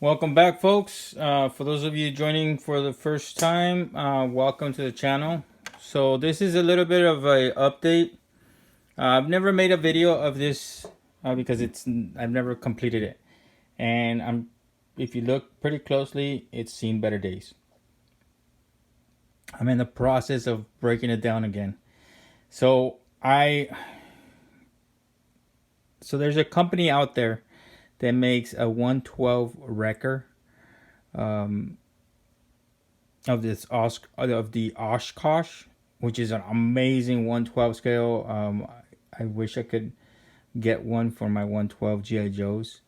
Welcome back, folks. For those of you joining for the first time, welcome to the channel. So this is a little bit of a update. I've never made a video of this because I've never completed it, and if you look pretty closely, it's seen better days. I'm in the process of breaking it down again. So there's a company out there that makes a 112 wrecker of the Oshkosh, which is an amazing 112 scale. I wish I could get one for my 112 GI Joes,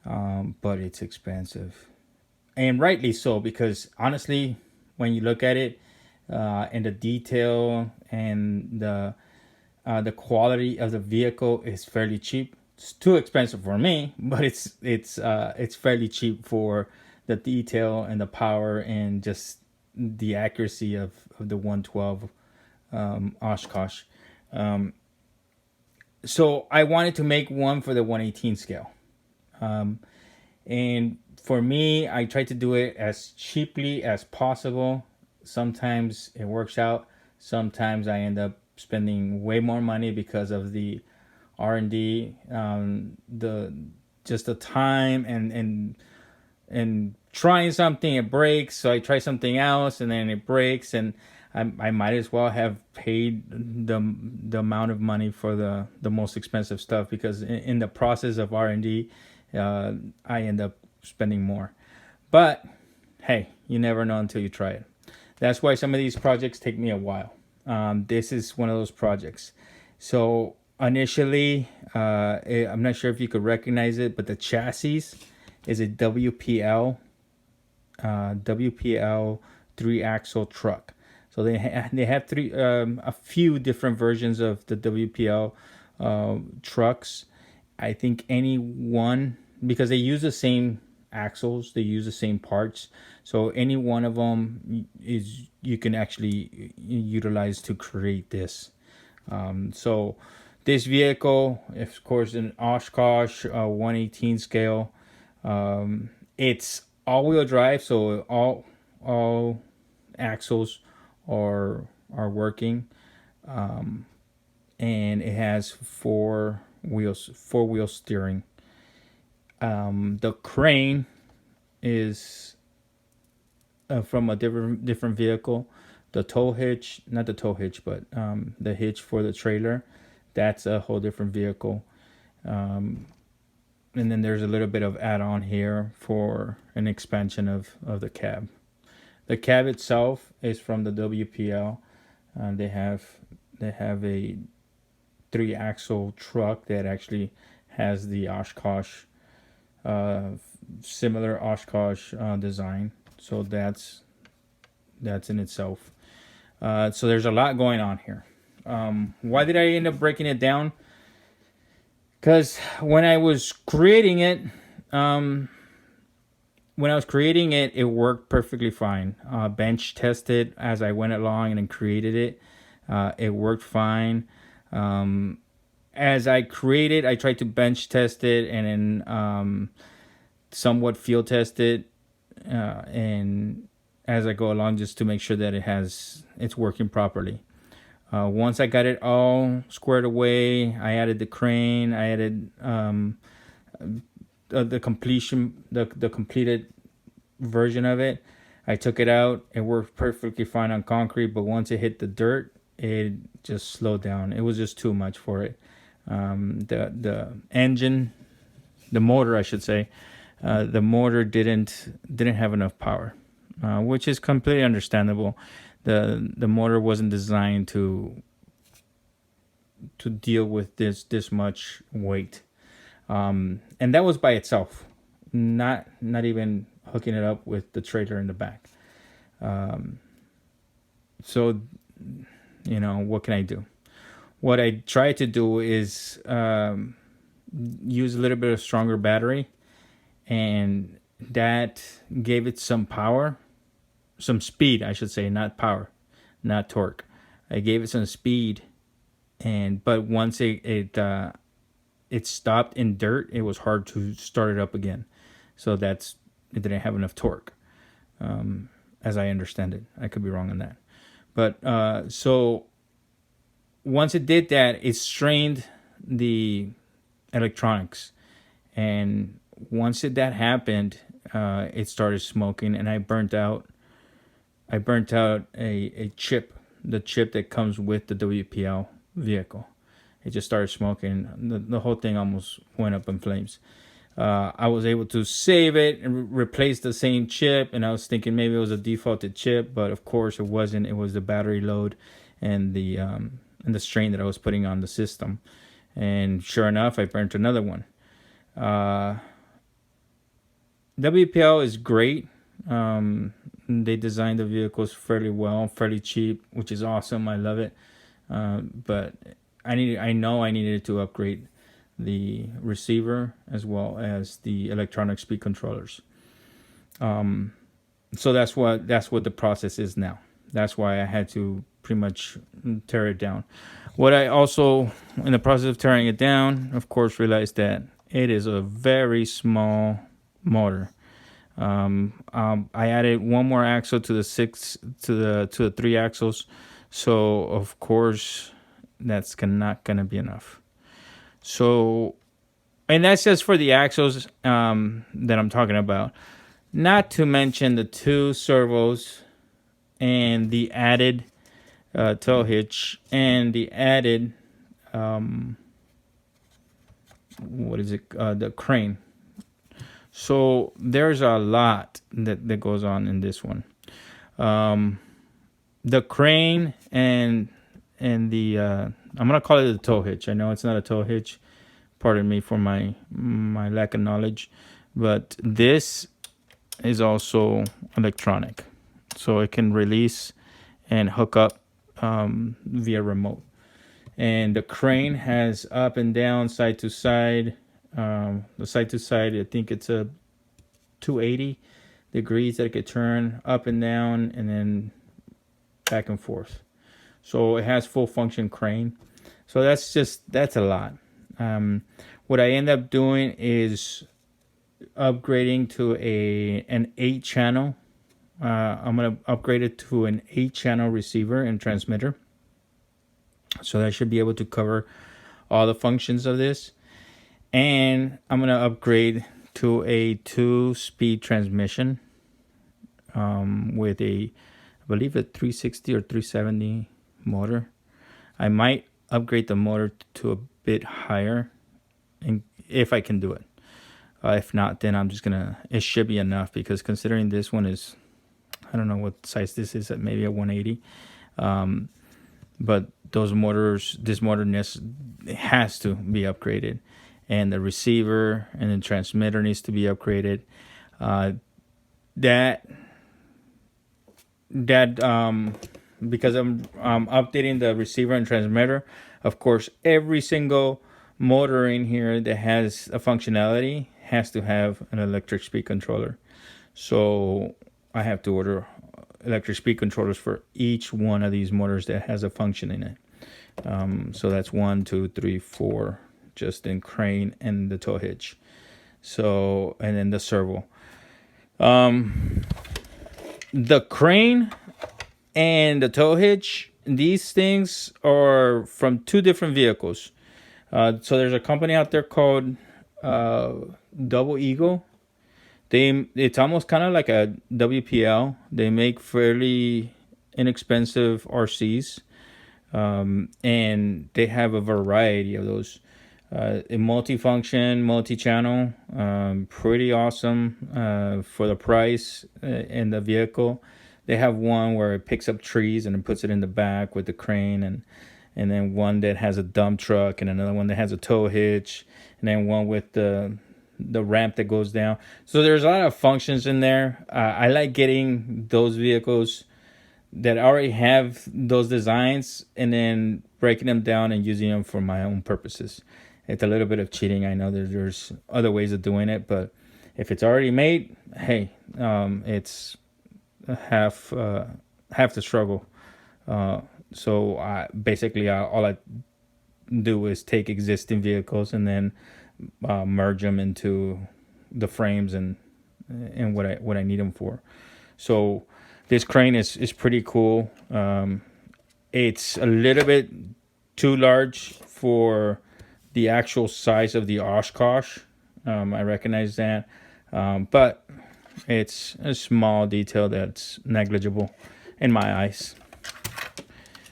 but it's expensive, and rightly so, because honestly, when you look at it, and the detail and the quality of the vehicle is fairly cheap. It's too expensive for me, but it's fairly cheap for the detail and the power and just the accuracy of the 112 Oshkosh. So I wanted to make one for the 118 scale. And for me, I try to do it as cheaply as possible. Sometimes it works out. Sometimes I end up spending way more money because of the R&D, the time and trying something, it breaks. So I try something else and then it breaks, and I might as well have paid the amount of money for the most expensive stuff, because in the process of R&D, I end up spending more. But hey, you never know until you try it. That's why some of these projects take me a while. This is one of those projects. So initially, I'm not sure if you could recognize it, but the chassis is a WPL 3-axle truck. So they have a few different versions of the WPL trucks. I think any one, because they use the same axles, they use the same parts, so any one of them is you can actually utilize to create this. So this vehicle, of course, an Oshkosh 118 scale. It's all-wheel drive, so all axles are working, and it has four wheel steering. The crane is from a different vehicle. The tow hitch, not the tow hitch, but the hitch for the trailer, that's a whole different vehicle. And then there's a little bit of add-on here for an expansion of the cab. The cab itself is from the WPL. They have a 3-axle truck that actually has the Oshkosh, similar Oshkosh design. So that's in itself. So there's a lot going on here. Why did I end up breaking it down? Because when I was creating it, it worked perfectly fine. Bench tested as I went along and then created it. It worked fine. As I created, I tried to bench test it and then somewhat field test it, and as I go along, just to make sure that it's working properly. Once I got it all squared away, I added the crane. I added the completed version of it. I took it out. It worked perfectly fine on concrete, but once it hit the dirt, it just slowed down. It was just too much for it. The engine, the motor, I should say, the motor didn't have enough power, which is completely understandable. The motor wasn't designed to deal with this much weight, and that was by itself, not even hooking it up with the trailer in the back. So what can I do? What I try to do is use a little bit of stronger battery, and that gave it some power, some speed, I should say, not power, not torque. I gave it some speed, but once it stopped in dirt, it was hard to start it up again. So that's didn't have enough torque, as I understand it. I could be wrong on that. But so once it did that, it strained the electronics, and once that happened, it started smoking, and I burnt out a chip, the chip that comes with the WPL vehicle. It just started smoking. The whole thing almost went up in flames. I was able to save it and replace the same chip, and I was thinking maybe it was a defaulted chip, but of course it wasn't. It was the battery load and the strain that I was putting on the system. And sure enough, I burnt another one. WPL is great. They designed the vehicles fairly well, fairly cheap, which is awesome. I love it. But I know I needed to upgrade the receiver as well as the electronic speed controllers. So that's what the process is now. That's why I had to pretty much tear it down. What I also, in the process of tearing it down, of course, realized that it is a very small motor. I added one more axle to the 3 axles, so of course that's not gonna be enough. So, and that's just for the axles that I'm talking about. Not to mention the 2 servos and the added tow hitch and the added the crane. So there's a lot that goes on in this one. The crane and the I'm gonna call it a tow hitch. I know it's not a tow hitch. Pardon me for my lack of knowledge, but this is also electronic, so it can release and hook up via remote. And the crane has up and down, side to side. The side to side, I think it's a 280 degrees that it could turn up and down and then back and forth. So it has full function crane. So that's a lot. What I end up doing is upgrading to an 8-channel. I'm gonna upgrade it to an 8-channel receiver and transmitter. So that should be able to cover all the functions of this. And I'm going to upgrade to a 2-speed transmission with I believe a 360 or 370 motor. I might upgrade the motor to a bit higher, and if I can do it. If not, then I'm just going to, it should be enough, because considering this one is, I don't know what size this is, at maybe a 180. But this motor has to be upgraded. And the receiver and the transmitter needs to be upgraded. Because I'm updating the receiver and transmitter, of course, every single motor in here that has a functionality has to have an electric speed controller. So I have to order electric speed controllers for each one of these motors that has a function in it. So that's 1, 2, 3, 4. Just in crane and the tow hitch. So, and then the servo. The crane and the tow hitch, these things are from 2 different vehicles. So there's a company out there called Double Eagle. It's almost kind of like a WPL. They make fairly inexpensive RCs. And they have a variety of those. A multi-function, multi-channel, pretty awesome for the price in the vehicle. They have one where it picks up trees and it puts it in the back with the crane, and then one that has a dump truck, and another one that has a tow hitch, and then one with the ramp that goes down. So there's a lot of functions in there. I like getting those vehicles that already have those designs and then breaking them down and using them for my own purposes. It's a little bit of cheating. I know there's other ways of doing it, but if it's already made, hey, it's half the struggle. So all I do is take existing vehicles and then merge them into the frames and and what I need them for. So this crane is pretty cool. It's a little bit too large for the actual size of the Oshkosh. I recognize that, but it's a small detail that's negligible in my eyes.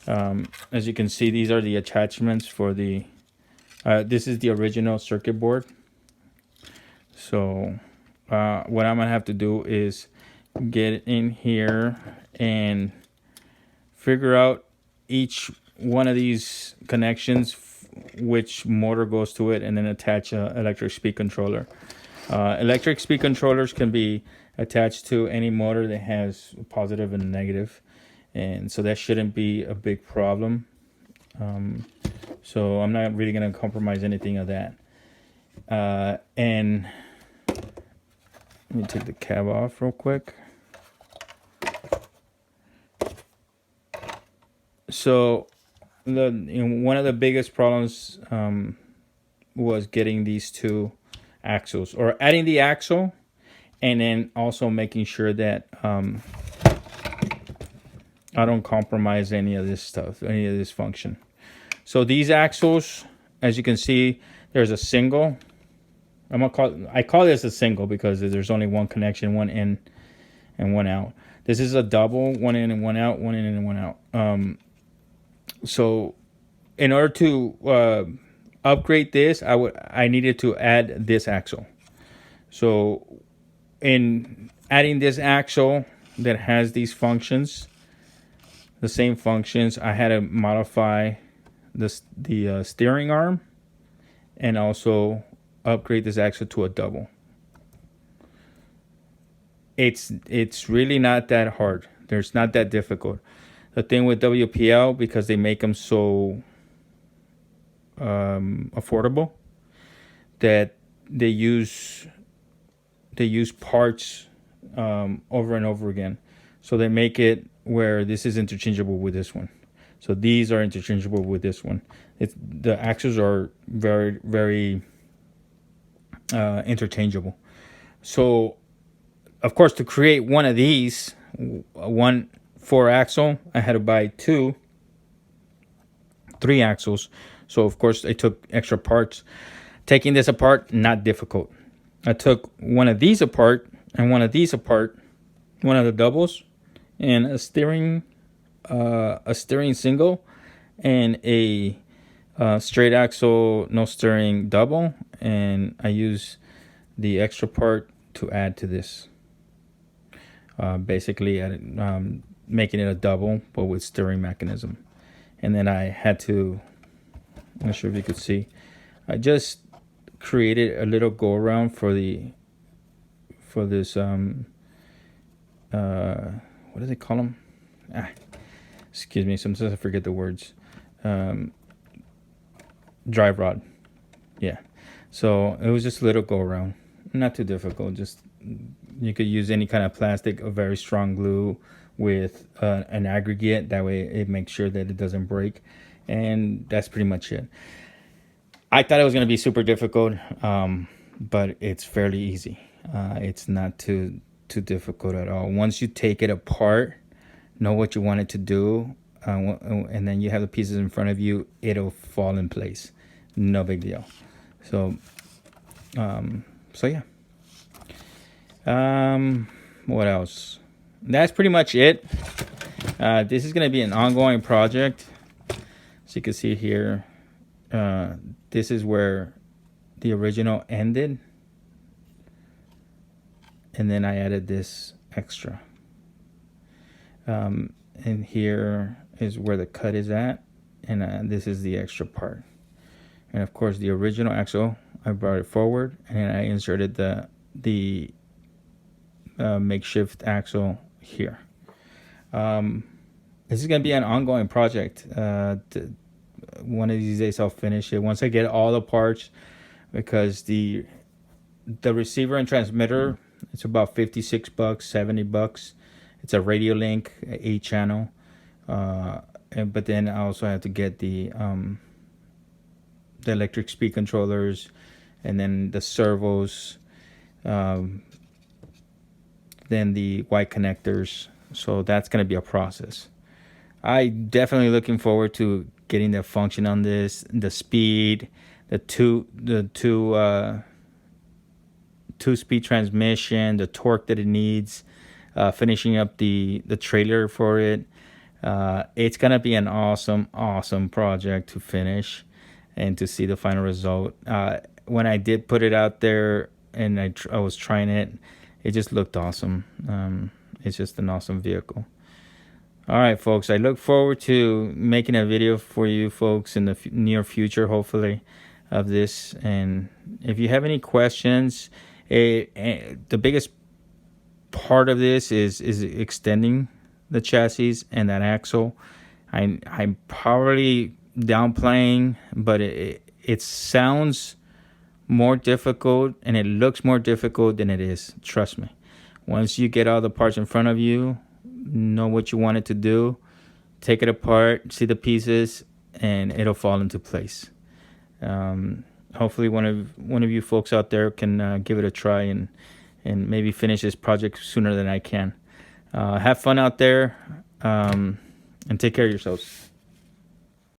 As you can see, these are the attachments for the this is the original circuit board. So what I'm gonna have to do is get in here and figure out each one of these connections, which motor goes to it, and then attach a electric speed controller. Electric speed controllers can be attached to any motor that has a positive and a negative, and so that shouldn't be a big problem. So I'm not really going to compromise anything of that. And let me take the cab off real quick. So one of the biggest problems was getting these two axles, or adding the axle, and then also making sure that I don't compromise any of this stuff, any of this function. So these axles, as you can see, there's a single. I call this a single because there's only one connection, one in and one out. This is a double, one in and one out, one in and one out. So in order to upgrade this, I needed to add this axle. So in adding this axle that has these functions, the same functions, I had to modify the steering arm and also upgrade this axle to a double. It's really not that hard. There's not that difficult. The thing with WPL, because they make them so affordable, that they use parts over and over again. So they make it where this is interchangeable with this one. So these are interchangeable with this one. The axles are very, very interchangeable. So of course, to create one of these, one 4-axle, I had to buy 2 3-axles. So of course I took extra parts. Taking this apart, not difficult. I took one of these apart and one of these apart, one of the doubles, and a steering single, and a straight axle no steering double, and I use the extra part to add to this. Basically, making it a double, but with steering mechanism. And then I had to, I'm not sure if you could see, I just created a little go around for this what do they call them? Excuse me, sometimes I forget the words. Drive rod. Yeah. So it was just a little go around. Not too difficult. Just, you could use any kind of plastic, a very strong glue with an aggregate. That way it makes sure that it doesn't break. And that's pretty much it. I thought it was going to be super difficult, but it's fairly easy. It's not too difficult at all. Once you take it apart, know what you want it to do, and then you have the pieces in front of you, it'll fall in place. No big deal. So yeah. What else? That's pretty much it. This is going to be an ongoing project. So you can see here, this is where the original ended, and then I added this extra. And here is where the cut is at, and this is the extra part. And of course, the original axle, I brought it forward, and I inserted the makeshift axle here. This is going to be an ongoing project. One of these days I'll finish it once I get all the parts, because the receiver and transmitter, it's about $56, $70. It's a radio link, 8-channel, but then I also have to get the electric speed controllers, and then the servos, than the white connectors. So that's going to be a process. I definitely looking forward to getting the function on this, the speed, the two-speed transmission, the torque that it needs, finishing up the trailer for it. It's gonna be an awesome project to finish and to see the final result. When I did put it out there and I was trying it, it just looked awesome. It's just an awesome vehicle. All right, folks, I look forward to making a video for you folks in the near future, hopefully, of this. And if you have any questions, the biggest part of this is extending the chassis and that axle. I'm probably downplaying, but it sounds more difficult and it looks more difficult than it is. Trust me. Once you get all the parts in front of you, know what you want it to do, take it apart, see the pieces, and it'll fall into place. Hopefully one of you folks out there can give it a try and maybe finish this project sooner than I can. Have fun out there, and take care of yourselves.